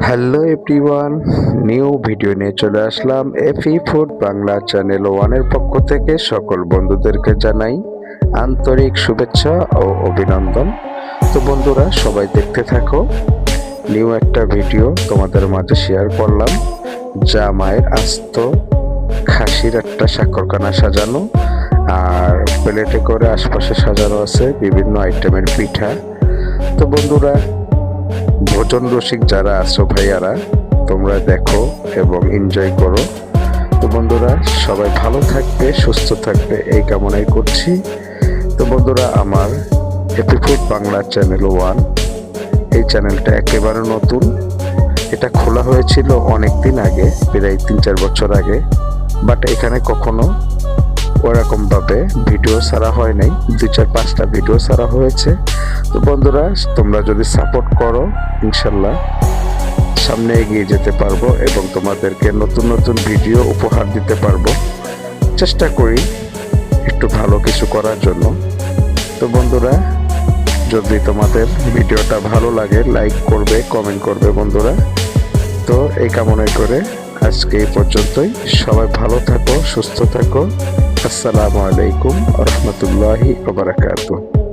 Hello everyone, new video নিয়ে চলে আসলাম এফি food Bangla channel ওয়ানের পক্ষ থেকে। সকল বন্ধুদেরকে জানাই আন্তরিক শুভেচ্ছা ও অভিনন্দন। তো বন্ধুরা, সবাই দেখতে থাকো। নিউ একটা ভিডিও তোমাদের মাঝে শেয়ার করলাম। জামাইয়ের আস্ত খাসির একটা সাক্ষরখানা সাজানো, আর প্লেটে করে আশপাশে সাজানো আছে বিভিন্ন আইটেমের পিঠা। তো বন্ধুরা, ভোজন রসিক যারা আছো ভাইয়ারা, তোমরা দেখো এবং এনজয় করো। তো বন্ধুরা, সবাই ভালো থাকবে, সুস্থ থাকবে এই কামনাই করছি। তো বন্ধুরা, আমার happy food Bangla channel one, এই চ্যানেলটা একেবারে নতুন। এটা খোলা হয়েছিল অনেক দিন আগে, প্রায় 3-4 বছর আগে, বাট এখানে কখনো ওরকম ভাবে ভিডিও ছাড়া হয় নাই। 2-4-5টা ভিডিও ছাড়া হয়েছে। তো বন্ধুরা, তোমরা যদি সাপোর্ট করো, ইনশাল্লাহ সামনে এগিয়ে যেতে পারবো এবং তোমাদেরকে নতুন নতুন ভিডিও উপহার দিতে পারবো। চেষ্টা করি একটু ভালো কিছু করার জন্য। তো বন্ধুরা, যদি তোমাদের ভিডিওটা ভালো লাগে, লাইক করবে, কমেন্ট করবে বন্ধুরা। তো এই কামনা করে আজকে এই পর্যন্তই। সবাই ভালো থাকো, সুস্থ থাকো। আসসালামু আলাইকুম ওয়া রাহমাতুল্লাহি ওয়া বারাকাতুহু।